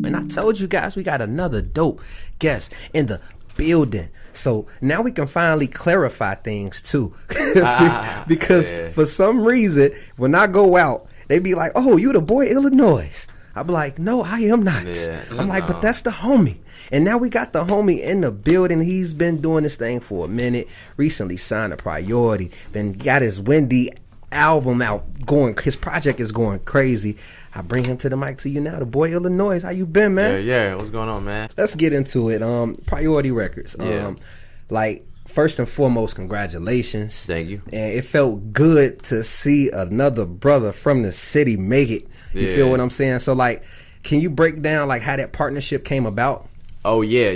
And I told you guys we got another dope guest in the building. So now we can finally clarify things too. Because for some reason, when I go out, they be like, oh, you the boy iLLANOiZE. I be like, no, I am not. I'm like, but that's the homie. And now we got the homie in the building. He's been doing this thing for a minute. Recently signed a Priority. Got his Wendy album out. His project is going crazy. I bring him to the mic to you now. The boy iLLANOiZE. How you been, man? Yeah. What's going on, man? Let's get into it. Priority Records. First and foremost, congratulations. Thank you. And it felt good to see another brother from the city make it. You feel what I'm saying? So, can you break down, how that partnership came about? Oh, yeah.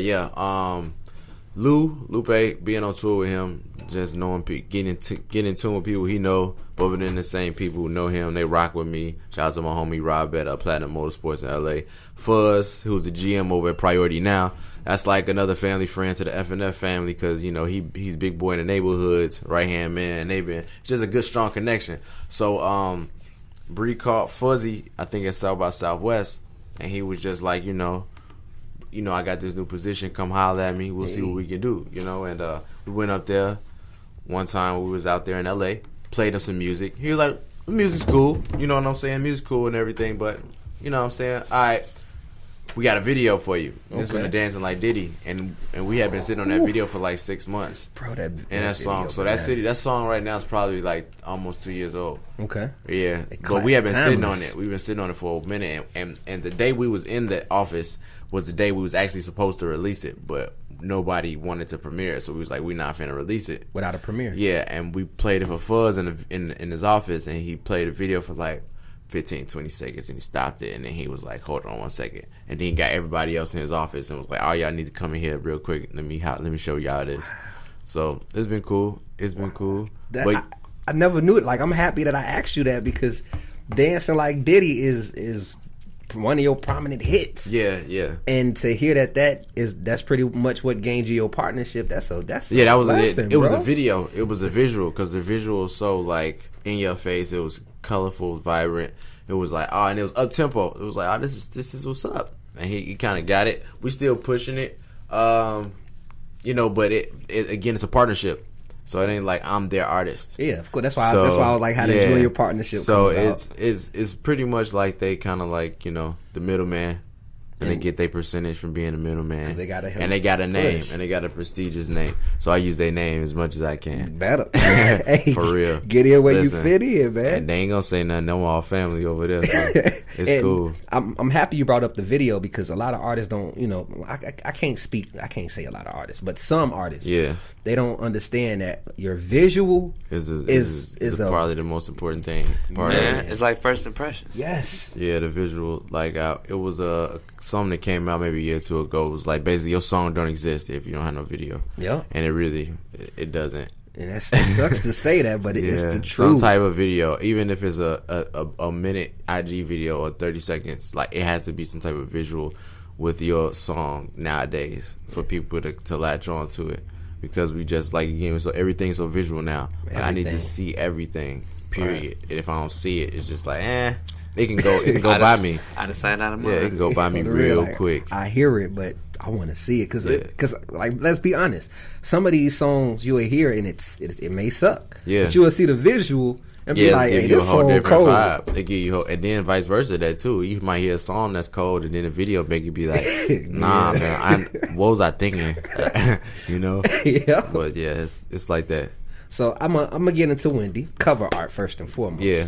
Lupe, being on tour with him, just knowing, getting in tune with people he know, but then the same people who know him, they rock with me. Shout out to my homie Rob at Platinum Motorsports in L.A. Fuzz, who's the GM over at Priority now. That's like another family friend to the F&F family because, he's big boy in the neighborhoods, right-hand man. It's just a good, strong connection. So, Bree called Fuzzy, I think at South by Southwest, and he was just like, I got this new position. Come holler at me. We'll see what we can do. And we went up there. One time we was out there in L.A. Played him some music. He was like, the music's cool. You know what I'm saying? Music's cool and everything, but you know what I'm saying? All right, we got a video for you. This one, the Dancing Like Diddy, and we had been sitting on that video for 6 months. Bro, that song. So that song right now is probably almost 2 years old. Okay. Yeah, but we have been sitting on it. We've been sitting on it for a minute, and the day we was in the office was the day we was actually supposed to release it, but nobody wanted to premiere it, so we was like, we're not finna release it without a premiere. Yeah, and we played it for Fuzz in his office, and he played a video for 15, 20 seconds, and he stopped it, and then he was like, hold on 1 second, and then he got everybody else in his office and was like, oh, y'all need to come in here real quick. Let me show y'all this. So it's been cool. I never knew it. I'm happy that I asked you that because Dancing Like Diddy is one of your prominent hits. Yeah. And to hear that's pretty much what gained you your partnership. That was it. It was a video. It was a visual because the visual was so in your face. It was colorful, vibrant. It was and it was up tempo. It was this is what's up. And he kind of got it. We still pushing it. But it again, it's a partnership. So it ain't I'm their artist. Yeah, of course. That's why I was like, how did you and your partnership come about? It's pretty much they kind of the middleman, and they get their percentage from being the middleman. They got and they got a name, and they got a prestigious name. So I use their name as much as I can. Better. Hey, for real. Get in where you fit in, man. And they ain't gonna say nothing. No all family over there. So it's cool. I'm happy you brought up the video because a lot of artists don't. I can't speak. I can't say a lot of artists, but some artists. Yeah. They don't understand that your visual is probably the most important thing. It's like first impression. Yes. Yeah, the visual. It was a song that came out maybe a year or two ago. It was basically your song don't exist if you don't have no video. Yeah. And it doesn't. And it sucks to say that, but it's the truth. Some type of video, even if it's a minute IG video or 30 seconds, it has to be some type of visual with your song nowadays for people to latch on to it. Because we just so everything's so visual now. I need to see everything. Period. Right. And if I don't see it, it's just it can go by me. I decided out of mind. Yeah, it can go by me real quick. I hear it, but I want to see it because let's be honest. Some of these songs you will hear and it may suck. Yeah. But you will see the visual and be like, hey, this song cold. Vibe. They give you and then vice versa that too. You might hear a song that's cold and then the video make you be like, nah, man, what was I thinking? Yeah. But yeah, it's like that. So I'm gonna get into Wendy cover art first and foremost. Yeah.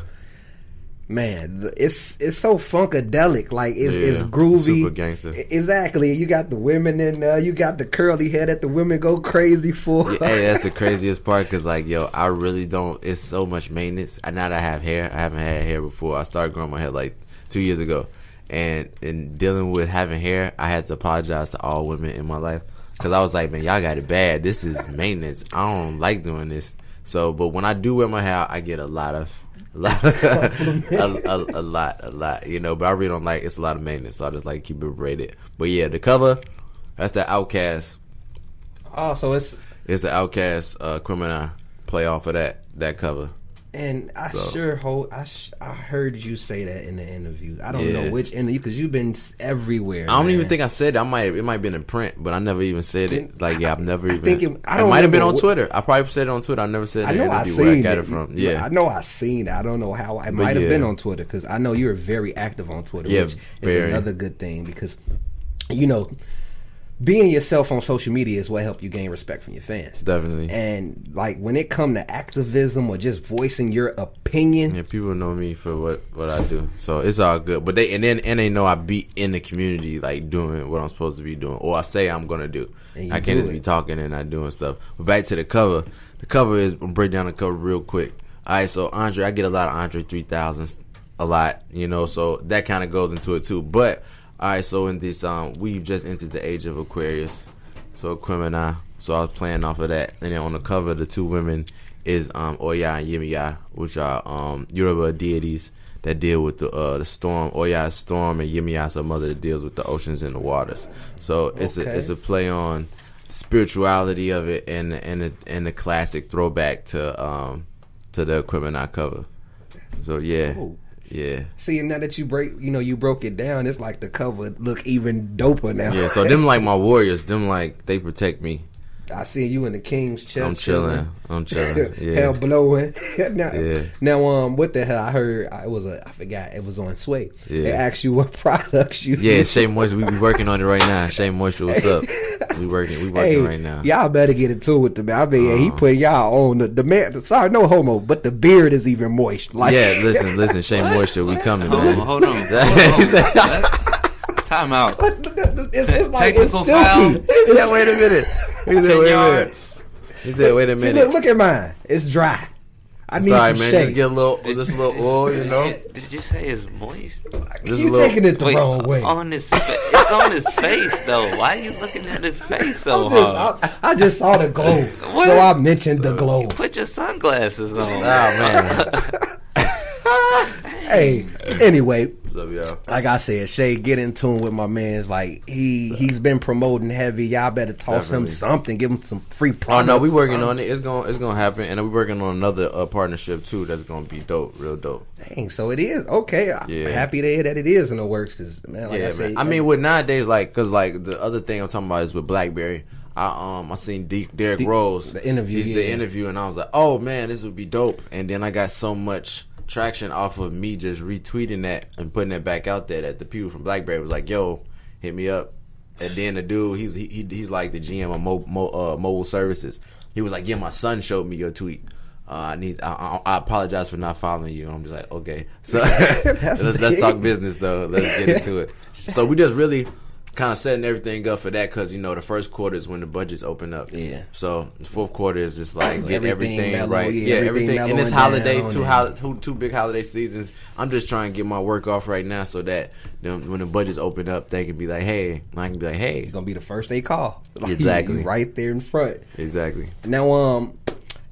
Man, it's so funkadelic. It's groovy. Super gangster. Exactly. You got the women in there. You got the curly hair that the women go crazy for. Yeah, hey, that's the craziest part because, I really don't. It's so much maintenance. Now that I have hair, I haven't had hair before. I started growing my hair 2 years ago. And in dealing with having hair, I had to apologize to all women in my life because I was like, man, y'all got it bad. This is maintenance. I don't like doing this. So, but when I do wear my hair, I get a lot, a lot, but I really don't it's a lot of maintenance, so I just keep it braided. But yeah, the cover, that's the Outkast. Oh, so it's the Outkast Criminal play off of that cover. And I heard you say that in the interview. I don't know which interview because you've been everywhere. I don't even think I said it. It might have been in print, but I never even said it. Like, I've never even. I it might have been on Twitter. I probably said it on Twitter. I never said it in the interview where I got it from. Yeah, I know I seen it. I don't know how. It might have been on Twitter because I know you're very active on Twitter, which is another good thing because, being yourself on social media is what helps you gain respect from your fans. Definitely. And like when it come to activism or just voicing your opinion, people know me for what I do, so it's all good. But they know I be in the community, like doing what I'm supposed to be doing, or I say I'm gonna do. I can't just be talking and not doing stuff. But back to the cover. The cover is, I'm break down the cover real quick. All right, so Andre, I get a lot of Andre 3000s, a lot, so that kind of goes into it too. But all right, so in this, we've just entered the age of Aquarius, so Aquemini. So I was playing off of that, and then on the cover, the two women is Oya and Yemiya, which are Yoruba deities that deal with the storm. Oya is storm, and Yemiya is a mother that deals with the oceans and the waters. So it's a play on the spirituality of it and the classic throwback to the Aquemini cover. So yeah. Ooh. Yeah. See, now that you broke it down, it's like the cover look even doper now. Yeah, so them like my warriors, them like they protect me. I see you in the King's chest. I'm chilling. Yeah. Hell blowing. Now, what the hell? I heard I forgot. It was on Sway. Yeah. They asked you what products you. Yeah, Shea Moisture. We be working on it right now. Shea Moisture, what's up? We working right now. Y'all better get into it. I mean, he put y'all on the man. Sorry, no homo, but the beard is even moist. Like, yeah, listen, Shea Moisture, we coming, man. Hold on. Time out. It's like technical it's foul. He said, wait a minute. 10 yards. He said, wait a minute. Look at mine. It's dry. I need Sorry, some man. shade. Just get a little oil, Did you say it's moist? You taking it the wrong way. It's on his face, though. Why are you looking at his face so hard? I just saw the glow, so I mentioned the glow. Put your sunglasses on. Oh, man. Hey, anyway, what's up, y'all? Like I said, Shay, get in tune with my man's. Like he's been promoting heavy. Y'all better toss him something. Give him some free products. Oh no, we working on it. It's gonna happen, and we working on another partnership too. That's gonna be dope, real dope. Dang, so it is okay. I'm happy to hear that it is in the works. Cause man, like I said, I mean, with nowadays, cause the other thing I'm talking about is with BlackBerry. I seen Derrick Rose, the interview. He's the interview, and I was like, oh man, this would be dope. And then I got so much traction off of me just retweeting that and putting it back out there that the people from BlackBerry was like, yo, hit me up. And then the dude, he's like the GM of mobile services. He was like, yeah, my son showed me your tweet. I apologize for not following you. And I'm just like, okay. So let's talk business though. Let's get into it. So we just really kind of setting everything up for that because the first quarter is when the budgets open up. Yeah. So the fourth quarter is just like get everything mellow, right. Yeah, everything. And it's holidays, two big holiday seasons. I'm just trying to get my work off right now so that when the budgets open up, they can be like, hey, I can be like, hey, you're gonna be the first they call. Like, exactly. You right there in front. Exactly. Now,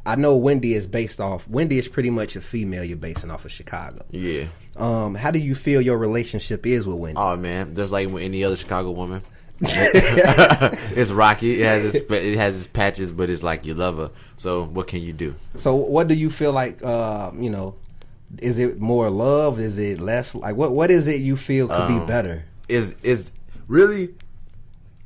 I know Wendy is pretty much a female you're basing off of Chicago. Yeah. How do you feel your relationship is with Wendy? Oh man, just like with any other Chicago woman. It's rocky. It has its patches, but it's like you love her. So what can you do? So what do you feel like? Is it more love? Is it less? Like what is it you feel could be better? Is really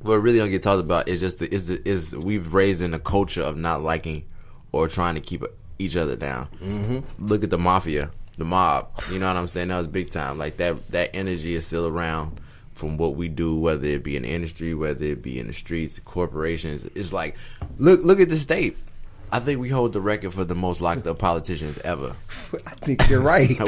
what really don't get talked about is just is we've raised in a culture of not liking or trying to keep each other down. Mm-hmm. Look at the mafia, the mob. You know what I'm saying? That was big time. Like that energy is still around from what we do, whether it be in the industry, whether it be in the streets, corporations. It's like, look at the state. I think we hold the record for the most locked up politicians ever. I think you're right.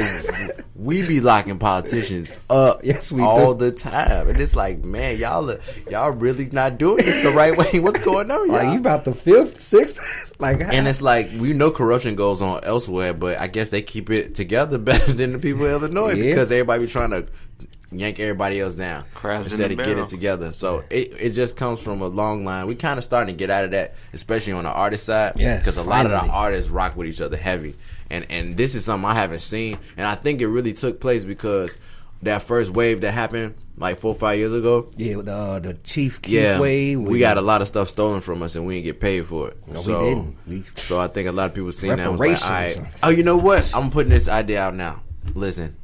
We be locking politicians up all the time. And it's like, man, y'all really not doing this the right way. What's going on, y'all? Like, you about the fifth, sixth? Like, and it's like, we know corruption goes on elsewhere, but I guess they keep it together better than the people in Illinois because everybody be trying to yank everybody else down instead of get it together. So it just comes from a long line. We kind of starting to get out of that, especially on the artist side, because a lot of the artists rock with each other heavy. And this is something I haven't seen, and I think it really took place because that first wave that happened like 4 or 5 years ago. Yeah, with the Chief Yeah, Keithway. we got a lot of stuff stolen from us, and we didn't get paid for it. No, so, we didn't. So I think a lot of people seen that and was like, all Reparations. right. Oh, you know what? I'm putting this idea out now. Listen,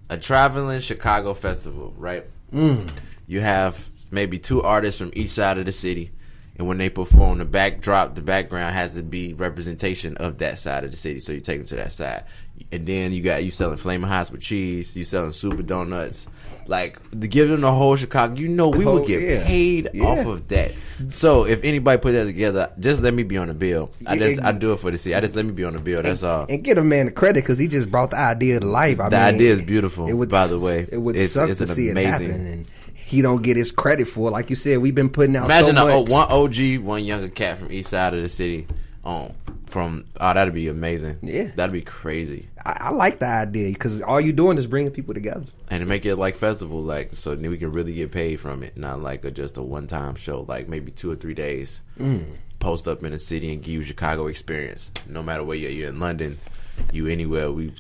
a traveling Chicago festival, right? You have maybe 2 artists from each side of the city, and when they perform, the background has to be representation of that side of the city. So you take them to that side, and then you selling Flaming Hots with cheese, you selling Super Donuts, like to give them the whole Chicago. You know, we would get paid off of that. So if anybody put that together, just let me be on the bill. I do it for the city. Just let me be on the bill. That's all. And get a man the credit because he just brought the idea to life. The idea is beautiful. By the way, it would suck to see it happen, and he don't get his credit for it. Like you said, we've been putting out. Imagine so much. one OG, one younger cat from each side of the city. That'd be amazing. Yeah, that'd be crazy. I like the idea because all you doing is bringing people together and to make it like festival, like so then we can really get paid from it, not like just a one-time show, like maybe 2 or 3 days. Post up in the city and give you Chicago experience. No matter where you're in London, you anywhere, we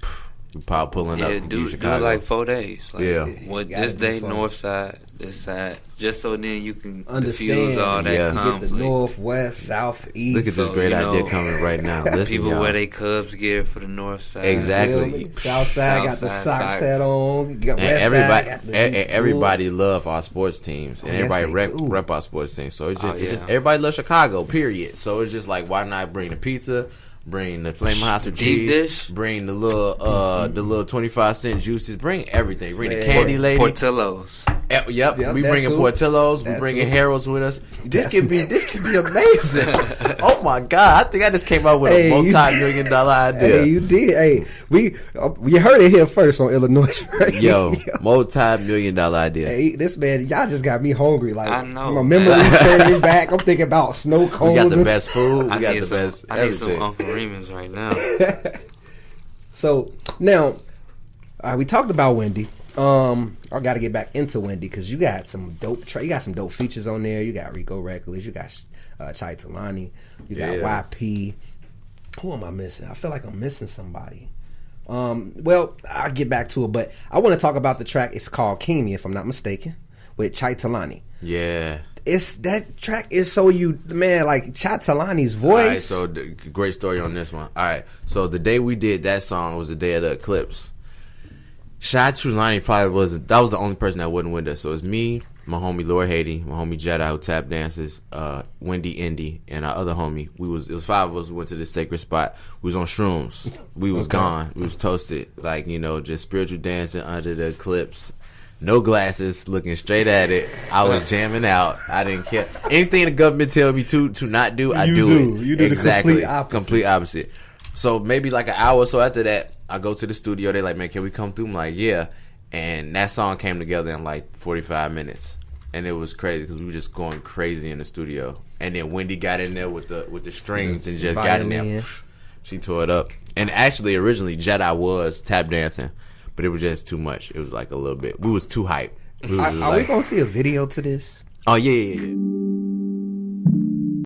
probably pulling up. Do like 4 days. Like, this day fun. North side, this side, just so then you can understand diffuse all that conflict. Get the north, west, south, east. Look at this great idea coming right now. Listen, people y'all. wear their Cubs gear for the north side. Exactly. South side got the socks set on. Got everybody love our sports teams, and everybody rep our sports teams. So it's just everybody loves Chicago. Period. So it's just like, why not bring the pizza? Bring the Flaming Hots with cheese. Dish. Bring the little 25-cent juices. Bring everything. Bring the candy lady. Portillo's. Yep. We bringing Portillo's. We bringing Harold's with us. This could be amazing. Oh my God! I think I just came up with a multi-million-dollar idea. Hey, you did. Hey, we heard it here first on Illinois. Right? Yo, multi-million-dollar idea. Hey, this man, y'all just got me hungry. Like I know. My memories turning back. I'm thinking about snow cones. We got the best food. We got the best. I need some Uncle Remus right now. So now, we talked about Wendy. I got to get back into Wendy because you got some dope. You got some dope features on there. You got Rico Reckless. You got Chai Talani. You got YP. Who am I missing? I feel like I'm missing somebody. Well, I'll get back to it, but I want to talk about the track. It's called Kimi, if I'm not mistaken, with Chai Talani. Yeah. That track is so like Chai Talani's voice. All right, so great story on this one. All right, so the day we did that song was the day of the eclipse. Chai Talani was the only person that wasn't with us. So it's me, my homie Lord Haiti, my homie Jedi who tap dances, Wendy Indy, and our other homie. It was 5 of us who went to this sacred spot. We was on shrooms. We was gone. We was toasted. Like, just spiritual dancing under the eclipse. No glasses, looking straight at it. I was jamming out. I didn't care. Anything the government tell me to not do, I do it. You do exactly. the Complete opposite. So maybe like an hour or so after that, I go to the studio. They like, man, can we come through? I'm like, yeah. And that song came together in like 45 minutes. And it was crazy because we were just going crazy in the studio. And then Wendy got in there with the strings and just got in there. She tore it up. And actually, originally, Jedi was tap dancing. But it was just too much. It was like a little bit. We was too hyped. Are we going to see a video to this? Oh, yeah.